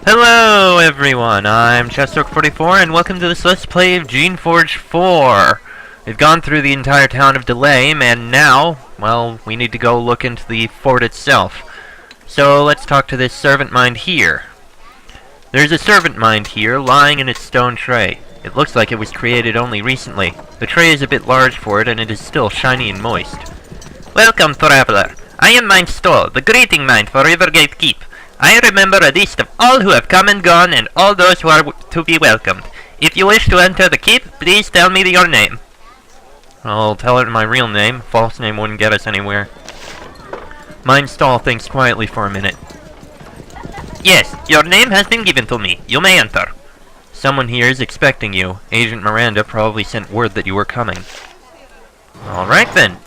Hello everyone, I'm Chestork44 and welcome to this Let's Play of Geneforge 4. We've gone through the entire town of Delame and now, well, we need to go look into the fort itself. So let's talk to this servant mind here. There's a servant mind here lying in its stone tray. It looks like it was created only recently. The tray is a bit large for it and it is still shiny and moist. Welcome, traveler. I am Mind Stoll, the greeting mind for Rivergate Keep. I remember a list of all who have come and gone, and all those who are to be welcomed. If you wish to enter the keep, please tell me your name. I'll tell her my real name. False name wouldn't get us anywhere. Mindstall thinks quietly for a minute. Yes, your name has been given to me. You may enter. Someone here is expecting you. Agent Miranda probably sent word that you were coming. Alright then.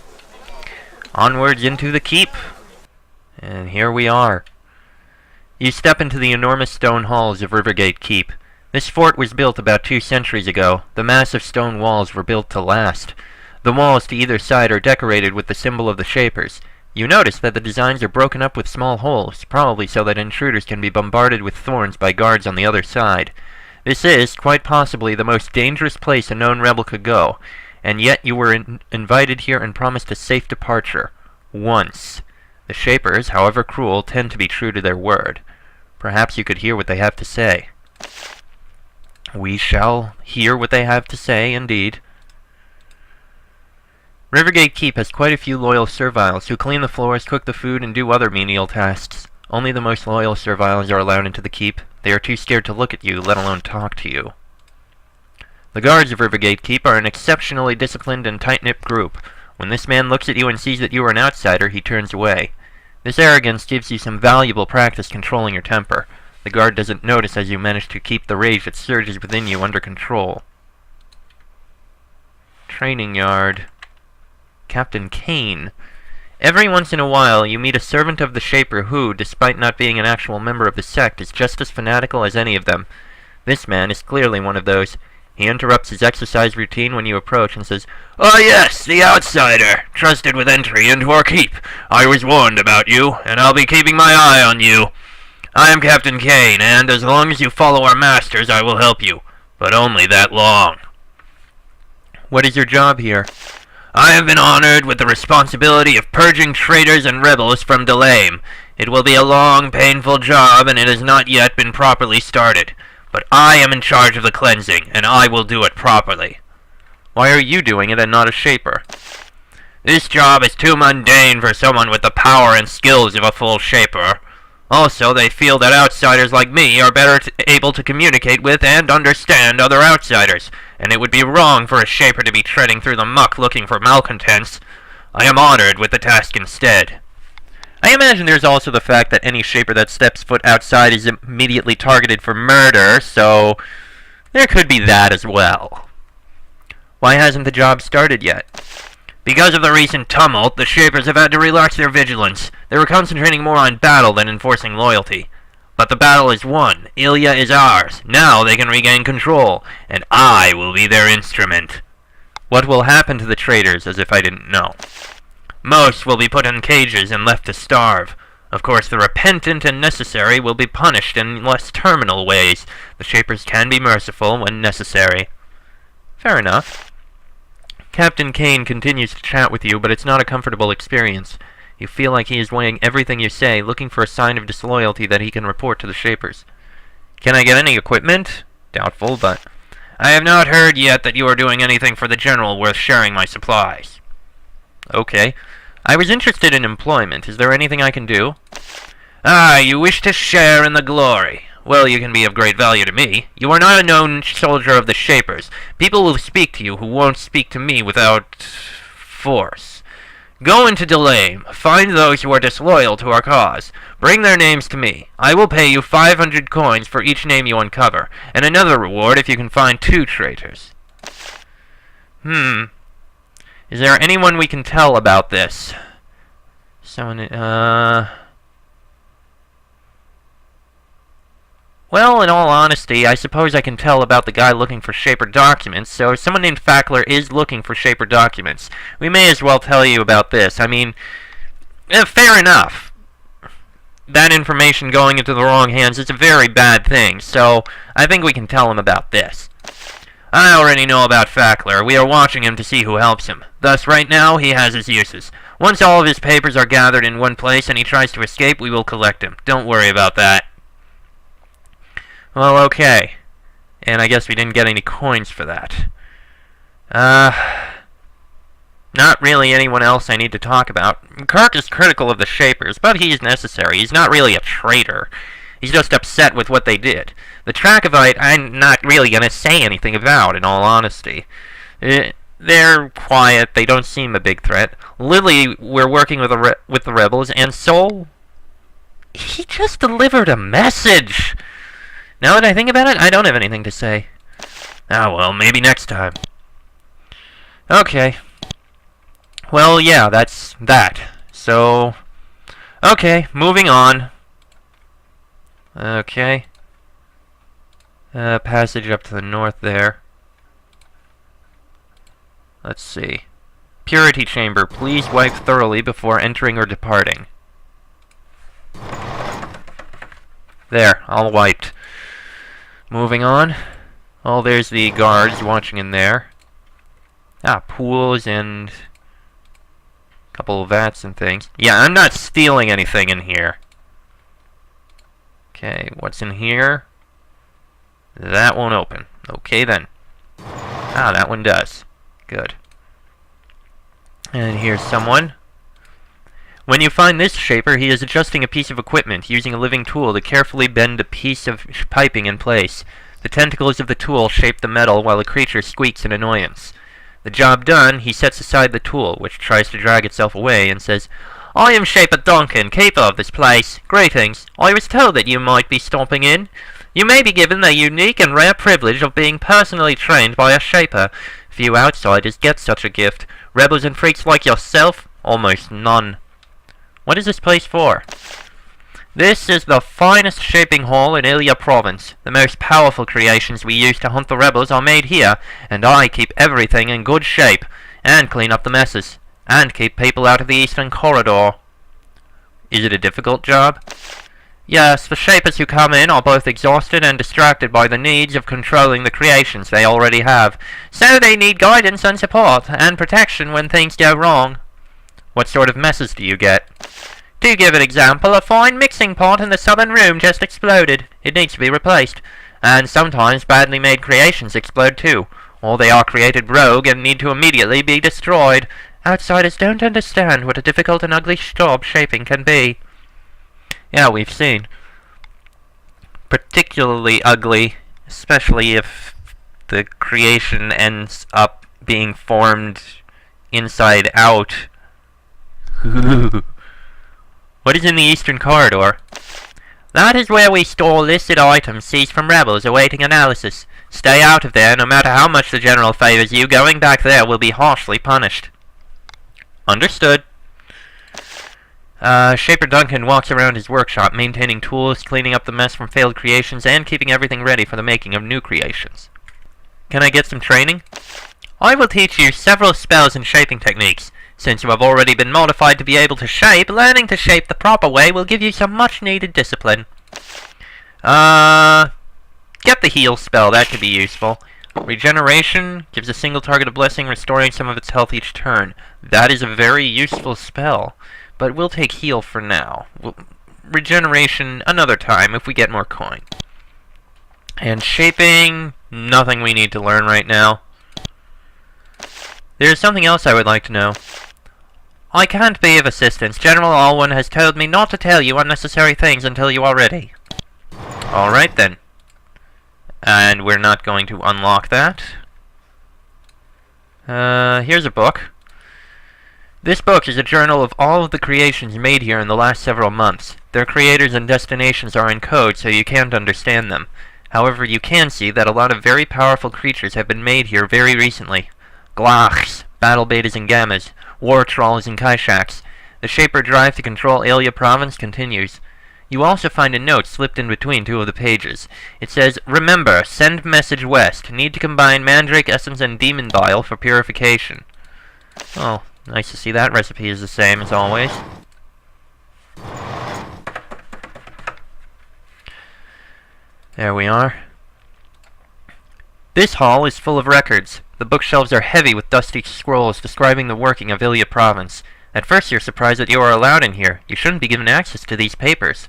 Onwards into the keep. And here we are. You step into the enormous stone halls of Rivergate Keep. This fort was built about 2 centuries ago. The massive stone walls were built to last. The walls to either side are decorated with the symbol of the Shapers. You notice that the designs are broken up with small holes, probably so that intruders can be bombarded with thorns by guards on the other side. This is, quite possibly, the most dangerous place a known rebel could go, and yet you were invited here and promised a safe departure. Once. The Shapers, however cruel, tend to be true to their word. Perhaps you could hear what they have to say. We shall hear what they have to say, indeed. Rivergate Keep has quite a few loyal serviles who clean the floors, cook the food, and do other menial tasks. Only the most loyal serviles are allowed into the keep. They are too scared to look at you, let alone talk to you. The guards of Rivergate Keep are an exceptionally disciplined and tight-knit group. When this man looks at you and sees that you are an outsider, he turns away. This arrogance gives you some valuable practice controlling your temper. The guard doesn't notice as you manage to keep the rage that surges within you under control. Training yard. Captain Kane. Every once in a while, you meet a servant of the Shaper who, despite not being an actual member of the sect, is just as fanatical as any of them. This man is clearly one of those. He interrupts his exercise routine when you approach and says, "Oh yes, the outsider, trusted with entry into our keep. I was warned about you, and I'll be keeping my eye on you. I am Captain Kane, and as long as you follow our masters, I will help you. But only that long." What is your job here? I have been honored with the responsibility of purging traitors and rebels from Delame. It will be a long, painful job, and it has not yet been properly started. But I am in charge of the cleansing, and I will do it properly. Why are you doing it and not a Shaper? This job is too mundane for someone with the power and skills of a full Shaper. Also, they feel that outsiders like me are better able to communicate with and understand other outsiders, and it would be wrong for a Shaper to be treading through the muck looking for malcontents. I am honored with the task instead. I imagine there's also the fact that any Shaper that steps foot outside is immediately targeted for murder, so there could be that as well. Why hasn't the job started yet? Because of the recent tumult, the Shapers have had to relax their vigilance. They were concentrating more on battle than enforcing loyalty. But the battle is won. Ilya is ours. Now they can regain control, and I will be their instrument. What will happen to the traitors, as if I didn't know? Most will be put in cages and left to starve. Of course, the repentant and necessary will be punished in less terminal ways. The Shapers can be merciful when necessary. Fair enough. Captain Kane continues to chat with you, but it's not a comfortable experience. You feel like he is weighing everything you say, looking for a sign of disloyalty that he can report to the Shapers. Can I get any equipment? Doubtful, but I have not heard yet that you are doing anything for the General worth sharing my supplies. Okay. I was interested in employment. Is there anything I can do? Ah, you wish to share in the glory. Well, you can be of great value to me. You are not a known soldier of the Shapers. People will speak to you who won't speak to me without force. Go into Delame. Find those who are disloyal to our cause. Bring their names to me. I will pay you 500 coins for each name you uncover, and another reward if you can find 2 traitors. Is there anyone we can tell about this? Someone, Well, in all honesty, I suppose I can tell about the guy looking for Shaper documents, so if someone named Fackler is looking for Shaper documents, we may as well tell you about this. I mean, fair enough. that information going into the wrong hands is a very bad thing, so I think we can tell him about this. I already know about Fackler. We are watching him to see who helps him. Thus, right now, he has his uses. Once all of his papers are gathered in one place and he tries to escape, we will collect him. Don't worry about that. Well, okay. And I guess we didn't get any coins for that. Not really anyone else I need to talk about. Kirk is critical of the Shapers, but he is necessary. He's not really a traitor. He's just upset with what they did. The Trachovite, I'm not really going to say anything about, in all honesty. They're quiet. They don't seem a big threat. Lily, we're working with the rebels, and Sol, he just delivered a message. Now that I think about it, I don't have anything to say. Ah, well, maybe next time. Okay. Well, yeah, that's that. So, okay, moving on. Okay. Passage up to the north there. Let's see. Purity chamber. Please wipe thoroughly before entering or departing. There, all wiped. Moving on. Oh, there's the guards watching in there. Ah, pools and a couple of vats and things. Yeah, I'm not stealing anything in here. Okay, what's in here? That won't open. Okay, then. Ah, that one does. Good. And here's someone. When you find this Shaper, he is adjusting a piece of equipment, using a living tool to carefully bend a piece of piping in place. The tentacles of the tool shape the metal while the creature squeaks in annoyance. The job done, he sets aside the tool, which tries to drag itself away, and says, "I am Shaper Duncan, keeper of this place. Greetings. I was told that you might be stopping in. You may be given the unique and rare privilege of being personally trained by a Shaper. Few outsiders get such a gift. Rebels and freaks like yourself, almost none." What is this place for? This is the finest shaping hall in Ilya province. The most powerful creations we use to hunt the rebels are made here, and I keep everything in good shape, and clean up the messes, and keep people out of the eastern corridor. Is it a difficult job? Yes, the Shapers who come in are both exhausted and distracted by the needs of controlling the creations they already have, so they need guidance and support, and protection when things go wrong. What sort of messes do you get? To give an example, a fine mixing pot in the southern room just exploded. It needs to be replaced. And sometimes badly made creations explode too, or they are created rogue and need to immediately be destroyed. Outsiders don't understand what a difficult and ugly job shaping can be. Yeah, we've seen. Particularly ugly, especially if the creation ends up being formed inside out. What is in the eastern corridor? That is where we store listed items seized from rebels awaiting analysis. Stay out of there, no matter how much the General favors you. Going back there will be harshly punished. Understood. Shaper Duncan walks around his workshop, maintaining tools, cleaning up the mess from failed creations, and keeping everything ready for the making of new creations. Can I get some training? I will teach you several spells and shaping techniques. Since you have already been modified to be able to shape, learning to shape the proper way will give you some much-needed discipline. Get the heal spell, that could be useful. Regeneration gives a single target a blessing, restoring some of its health each turn. That is a very useful spell, but we'll take heal for now. Regeneration another time if we get more coin. And shaping, nothing we need to learn right now. There's something else I would like to know. I can't be of assistance. General Alwan has told me not to tell you unnecessary things until you are ready. Alright then. And we're not going to unlock that. Here's a book. This book is a journal of all of the creations made here in the last several months. Their creators and destinations are in code, so you can't understand them. However, you can see that a lot of very powerful creatures have been made here very recently. Glachs, battle betas and gammas, war trolls and kaishaks. The Shaper drive to control Ilya province continues. You also find a note slipped in between two of the pages. It says, "Remember, send message west. Need to combine mandrake essence and demon bile for purification." Oh, nice to see that recipe is the same as always. There we are. This hall is full of records. The bookshelves are heavy with dusty scrolls describing the working of Ilya Province. At first you're surprised that you are allowed in here. You shouldn't be given access to these papers.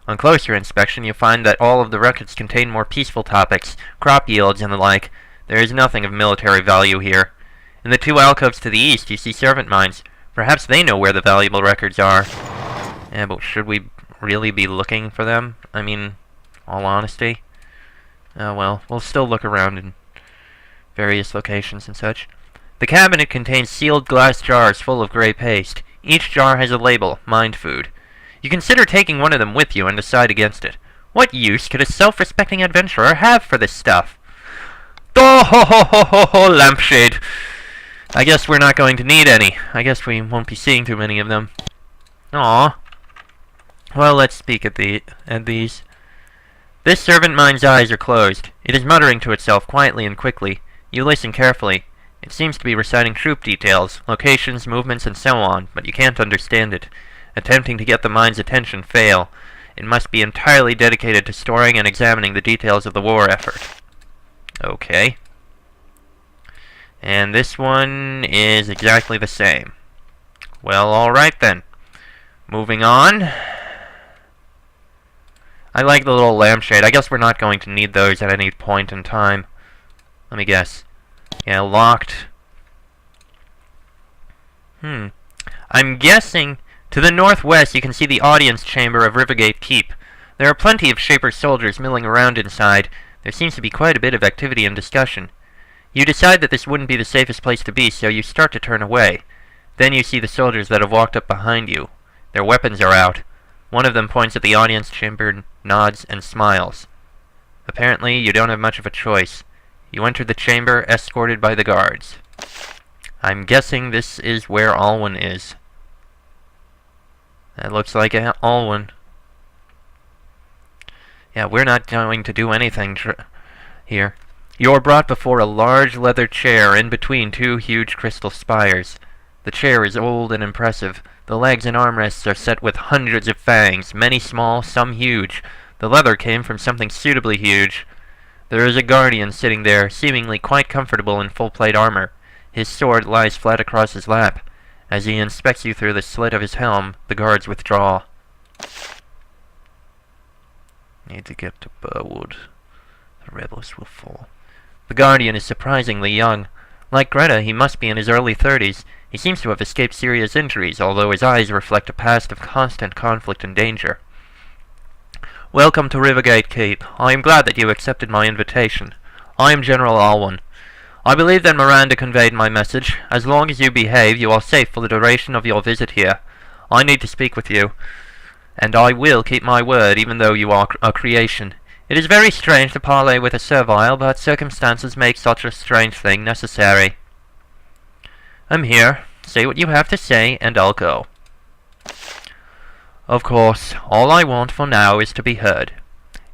On closer inspection, you find that all of the records contain more peaceful topics, crop yields and the like. There is nothing of military value here. In the two alcoves to the east, you see servant mines. Perhaps they know where the valuable records are. Yeah, but should we really be looking for them? I mean, all honesty. Well, we'll still look around in various locations and such. The cabinet contains sealed glass jars full of gray paste. Each jar has a label, mind food. You consider taking one of them with you and decide against it. What use could a self-respecting adventurer have for this stuff? Oh ho ho ho ho ho, lampshade! I guess we're not going to need any. I guess we won't be seeing too many of them. Aww. Well, let's speak at these. This servant mine's eyes are closed. It is muttering to itself quietly and quickly. You listen carefully. It seems to be reciting troop details, locations, movements, and so on, but you can't understand it. Attempting to get the mind's attention fail. It must be entirely dedicated to storing and examining the details of the war effort. Okay. And this one is exactly the same. Well, alright then. Moving on. I like the little lampshade. I guess we're not going to need those at any point in time. Let me guess. Yeah, locked. I'm guessing to the northwest you can see the audience chamber of Rivergate Keep. There are plenty of Shaper soldiers milling around inside. There seems to be quite a bit of activity and discussion. You decide that this wouldn't be the safest place to be, so you start to turn away. Then you see the soldiers that have walked up behind you. Their weapons are out. One of them points at the audience chamber, nods, and smiles. Apparently, you don't have much of a choice. You enter the chamber, escorted by the guards. I'm guessing this is where Alwan is. That looks like Alwan. Yeah, we're not going to do anything here. You're brought before a large leather chair in between two huge crystal spires. The chair is old and impressive. The legs and armrests are set with hundreds of fangs, many small, some huge. The leather came from something suitably huge. There is a guardian sitting there, seemingly quite comfortable in full-plate armor. His sword lies flat across his lap. As he inspects you through the slit of his helm, the guards withdraw. Need to get to Burwood. The rebels will fall. The guardian is surprisingly young. Like Greta, he must be in his early 30s. He seems to have escaped serious injuries, although his eyes reflect a past of constant conflict and danger. Welcome to Rivergate Keep. I am glad that you accepted my invitation. I am General Alwan. I believe that Miranda conveyed my message. As long as you behave, you are safe for the duration of your visit here. I need to speak with you, and I will keep my word, even though you are a creation. It is very strange to parley with a servile, but circumstances make such a strange thing necessary. I'm here. Say what you have to say, and I'll go. Of course, all I want for now is to be heard.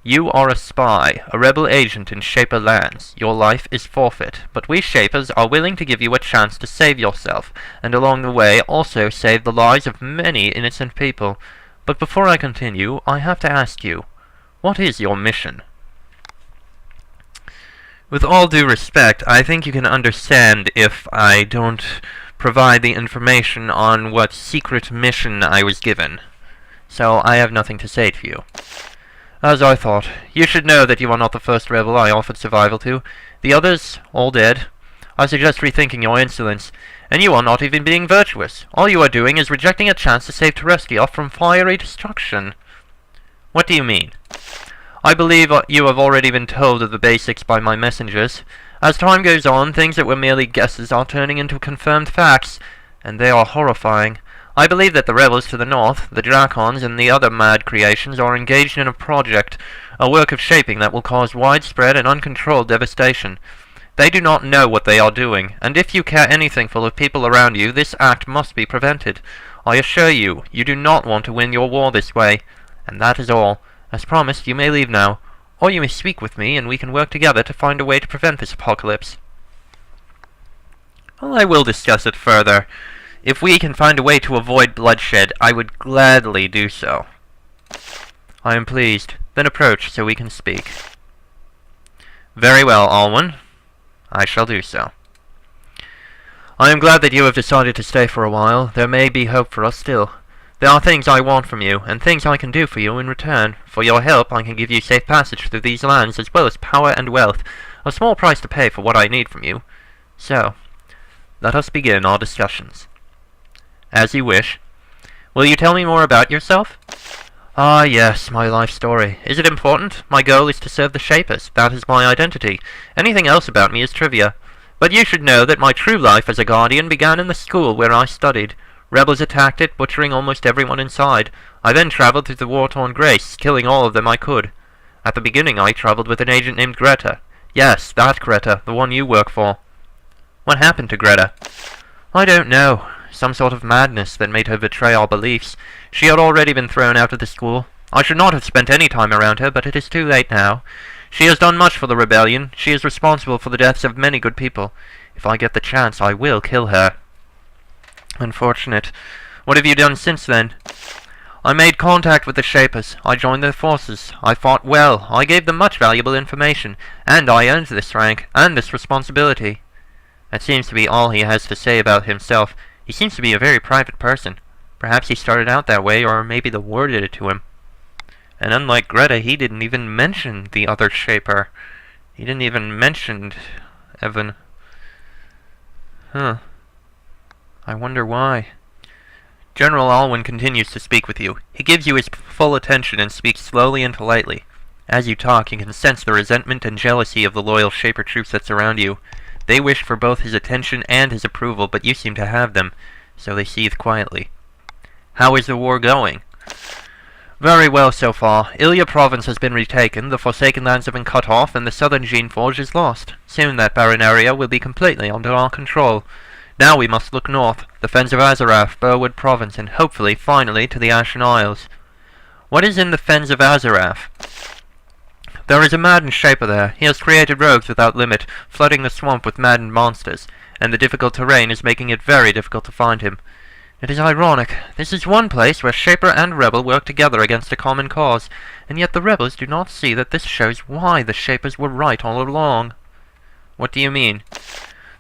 You are a spy, a rebel agent in Shaper lands. Your life is forfeit, but we Shapers are willing to give you a chance to save yourself, and along the way also save the lives of many innocent people. But before I continue, I have to ask you, what is your mission? With all due respect, I think you can understand if I don't provide the information on what secret mission I was given. So I have nothing to say to you. As I thought. You should know that you are not the first rebel I offered survival to. The others, all dead. I suggest rethinking your insolence. And you are not even being virtuous. All you are doing is rejecting a chance to save Terestia from fiery destruction. What do you mean? I believe you have already been told of the basics by my messengers. As time goes on, things that were merely guesses are turning into confirmed facts, and they are horrifying. I believe that the rebels to the north, the Drakons, and the other mad creations are engaged in a project, a work of shaping that will cause widespread and uncontrolled devastation. They do not know what they are doing, and if you care anything for the people around you, this act must be prevented. I assure you, you do not want to win your war this way. And that is all. As promised, you may leave now, or you may speak with me, and we can work together to find a way to prevent this apocalypse. Well, I will discuss it further. If we can find a way to avoid bloodshed, I would gladly do so. I am pleased. Then approach so we can speak. Very well, Alwan. I shall do so. I am glad that you have decided to stay for a while. There may be hope for us still. There are things I want from you, and things I can do for you in return. For your help, I can give you safe passage through these lands, as well as power and wealth. A small price to pay for what I need from you. So, let us begin our discussions. As you wish. Will you tell me more about yourself? Ah, yes, my life story. Is it important? My goal is to serve the Shapers. That is my identity. Anything else about me is trivia. But you should know that my true life as a Guardian began in the school where I studied. Rebels attacked it, butchering almost everyone inside. I then traveled through the war-torn Grace, killing all of them I could. At the beginning I traveled with an agent named Greta. Yes, that Greta, the one you work for. What happened to Greta? I don't know. Some sort of madness that made her betray our beliefs. She had already been thrown out of the school. I should not have spent any time around her, but it is too late now. She has done much for the rebellion. She is responsible for the deaths of many good people. If I get the chance, I will kill her. Unfortunate. What have you done since then? I made contact with the Shapers. I joined their forces. I fought well. I gave them much valuable information. And I earned this rank, and this responsibility. That seems to be all he has to say about himself. He seems to be a very private person. Perhaps he started out that way, or maybe the war did it to him. And unlike Greta, he didn't even mention the other Shaper. He didn't even mention Evan. Huh. I wonder why. General Alwan continues to speak with you. He gives you his full attention and speaks slowly and politely. As you talk, you can sense the resentment and jealousy of the loyal Shaper troops that surround you. They wish for both his attention and his approval, but you seem to have them, so they seethe quietly. How is the war going? Very well so far. Ilya province has been retaken, the Forsaken Lands have been cut off, and the southern Geneforge is lost. Soon that barren area will be completely under our control. Now we must look north, the Fens of Azarath, Burwood province, and hopefully, finally, to the Ashen Isles. What is in the Fens of Azarath? There is a maddened Shaper there. He has created rogues without limit, flooding the swamp with maddened monsters, and the difficult terrain is making it very difficult to find him. It is ironic. This is one place where Shaper and Rebel work together against a common cause, and yet the Rebels do not see that this shows why the Shapers were right all along. What do you mean?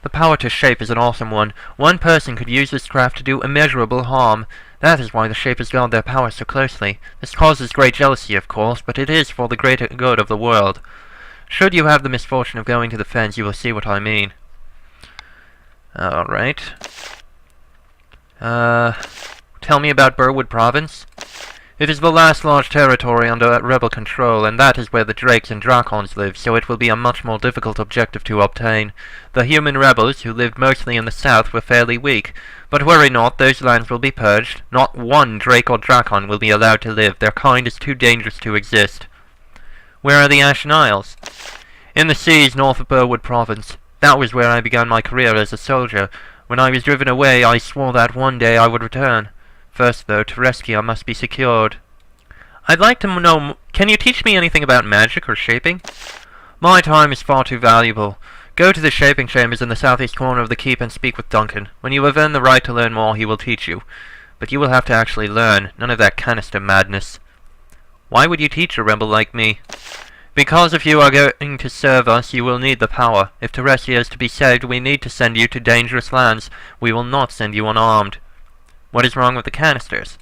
The power to shape is an awesome one. One person could use this craft to do immeasurable harm. That is why the Shapers guard their power so closely. This causes great jealousy, of course, but it is for the greater good of the world. Should you have the misfortune of going to the Fens, you will see what I mean. Alright. Tell me about Burwood province? It is the last large territory under Rebel control, and that is where the Drakes and Drakons live, so it will be a much more difficult objective to obtain. The human rebels, who lived mostly in the south, were fairly weak. But worry not, those lands will be purged. Not one Drake or Drakon will be allowed to live. Their kind is too dangerous to exist. Where are the Ashen Isles? In the seas north of Burwood province. That was where I began my career as a soldier. When I was driven away, I swore that one day I would return. First, though, Tereschia must be secured. I'd like to know, can you teach me anything about magic or shaping? My time is far too valuable. Go to the shaping chambers in the southeast corner of the keep and speak with Duncan. When you have earned the right to learn more, he will teach you. But you will have to actually learn, none of that canister madness. Why would you teach a rebel like me? Because if you are going to serve us, you will need the power. If Tereschia is to be saved, we need to send you to dangerous lands. We will not send you unarmed. What is wrong with the canisters?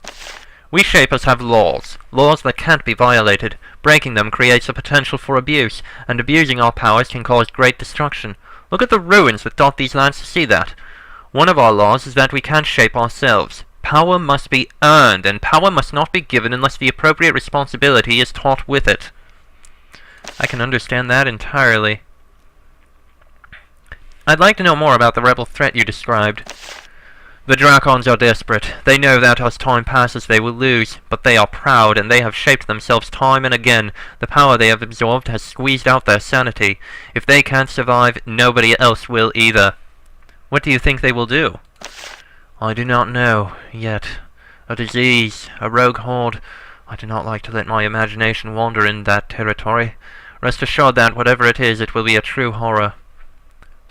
We Shapers have laws. Laws that can't be violated. Breaking them creates a potential for abuse, and abusing our powers can cause great destruction. Look at the ruins that dot these lands to see that. One of our laws is that we can't shape ourselves. Power must be earned, and power must not be given unless the appropriate responsibility is taught with it. I can understand that entirely. I'd like to know more about the rebel threat you described. The Drakons are desperate. They know that as time passes they will lose, but they are proud, and they have shaped themselves time and again. The power they have absorbed has squeezed out their sanity. If they can't survive, nobody else will either. What do you think they will do? I do not know, yet. A disease, a rogue horde. I do not like to let my imagination wander in that territory. Rest assured that, whatever it is, it will be a true horror.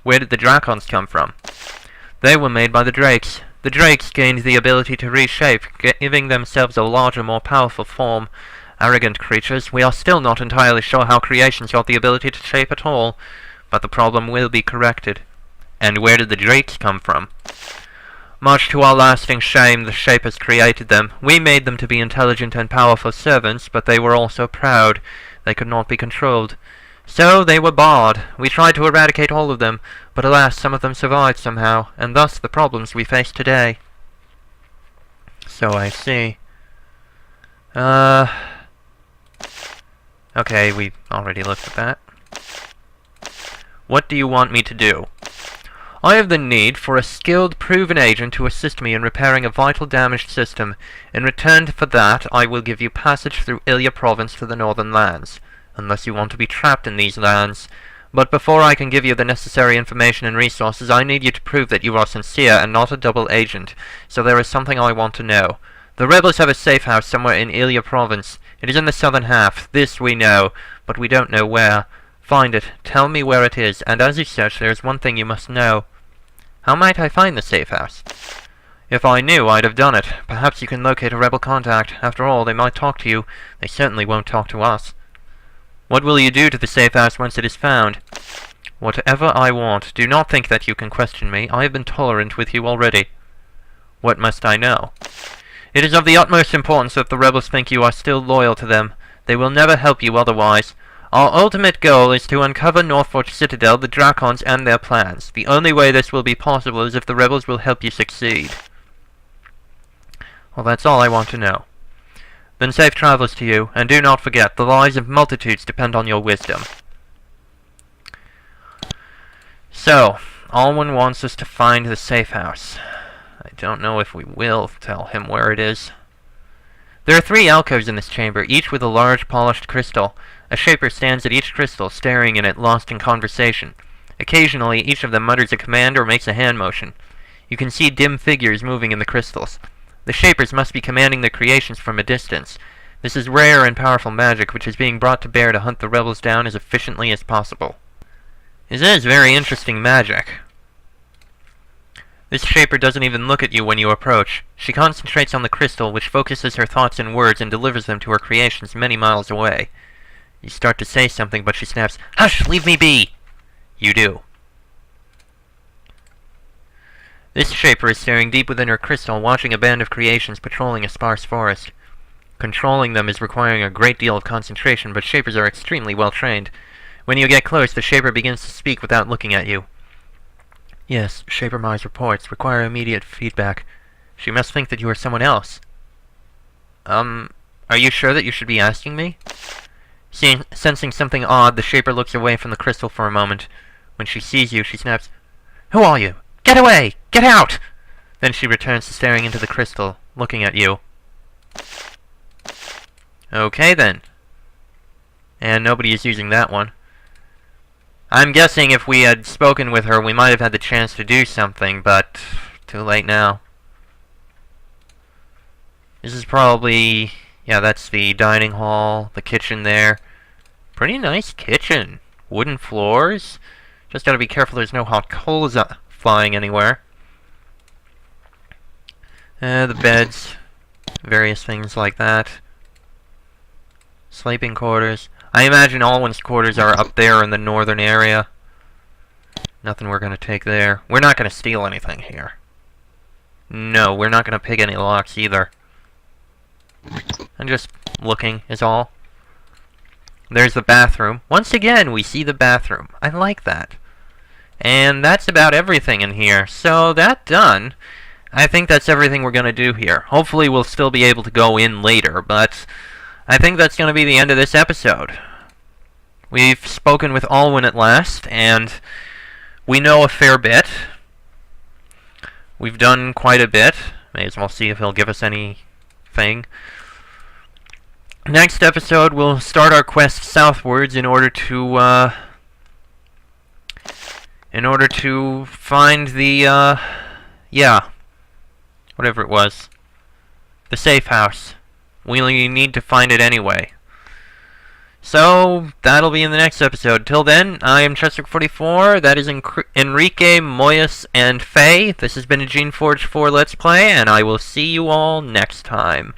Where did the Drakons come from? They were made by the Drakes. The Drakes gained the ability to reshape, giving themselves a larger, more powerful form. Arrogant creatures, we are still not entirely sure how creations got the ability to shape at all, but the problem will be corrected. And where did the drakes come from? Much to our lasting shame, the Shapers created them. We made them to be intelligent and powerful servants, but they were also proud. They could not be controlled. So they were barred. We tried to eradicate all of them, but alas, some of them survived somehow, and thus the problems we face today. So I see. Okay, we already looked at that. What do you want me to do? I have the need for a skilled, proven agent to assist me in repairing a vital damaged system. In return for that, I will give you passage through Ilya province to the northern lands, unless you want to be trapped in these lands. But before I can give you the necessary information and resources, I need you to prove that you are sincere and not a double agent. So there is something I want to know. The rebels have a safe house somewhere in Ilya province. It is in the southern half. This we know, but we don't know where. Find it. Tell me where it is, and as you search, there is one thing you must know. How might I find the safe house? If I knew, I'd have done it. Perhaps you can locate a rebel contact. After all, they might talk to you. They certainly won't talk to us. What will you do to the safe house once it is found? Whatever I want. Do not think that you can question me. I have been tolerant with you already. What must I know? It is of the utmost importance that the rebels think you are still loyal to them. They will never help you otherwise. Our ultimate goal is to uncover Geneforge Citadel, the Drakons, and their plans. The only way this will be possible is if the rebels will help you succeed. Well, that's all I want to know. Then safe travels to you, and do not forget, the lives of multitudes depend on your wisdom. So, Alwan wants us to find the safe house. I don't know if we will tell him where it is. There are 3 alcoves in this chamber, each with a large polished crystal. A Shaper stands at each crystal, staring in it, lost in conversation. Occasionally, each of them mutters a command or makes a hand motion. You can see dim figures moving in the crystals. The Shapers must be commanding their creations from a distance. This is rare and powerful magic, which is being brought to bear to hunt the rebels down as efficiently as possible. This is very interesting magic. This Shaper doesn't even look at you when you approach. She concentrates on the crystal, which focuses her thoughts and words and delivers them to her creations many miles away. You start to say something, but she snaps, "Hush! Leave me be!" You do. This Shaper is staring deep within her crystal, watching a band of creations patrolling a sparse forest. Controlling them is requiring a great deal of concentration, but Shapers are extremely well trained. When you get close, the Shaper begins to speak without looking at you. Yes, Shaper Mai's reports require immediate feedback. She must think that you are someone else. Are you sure that you should be asking me? Sensing something odd, the Shaper looks away from the crystal for a moment. When she sees you, she snaps, "Who are you? Get away! Get out!" Then she returns to staring into the crystal, looking at you. Okay, then. And nobody is using that one. I'm guessing if we had spoken with her, we might have had the chance to do something, but too late now. This is probably... yeah, that's the dining hall, the kitchen there. Pretty nice kitchen. Wooden floors. Just gotta be careful there's no hot coals flying anywhere. The beds. Various things like that. Sleeping quarters. I imagine Alwan's quarters are up there in the northern area. Nothing we're gonna take there. We're not gonna steal anything here. No, we're not gonna pick any locks either. I'm just looking, is all. There's the bathroom. Once again, we see the bathroom. I like that. And that's about everything in here. So, that done, I think that's everything we're gonna do here. Hopefully we'll still be able to go in later, but I think that's gonna be the end of this episode. We've spoken with Alwan at last, and we know a fair bit. We've done quite a bit. May as well see if he'll give us anything. Next episode, we'll start our quest southwards in order to find the, yeah, whatever it was. The safe house. We need to find it anyway. So, that'll be in the next episode. Till then, I am Chester44, that is Enrique, Moyes, and Faye. This has been a Geneforge 4 Let's Play, and I will see you all next time.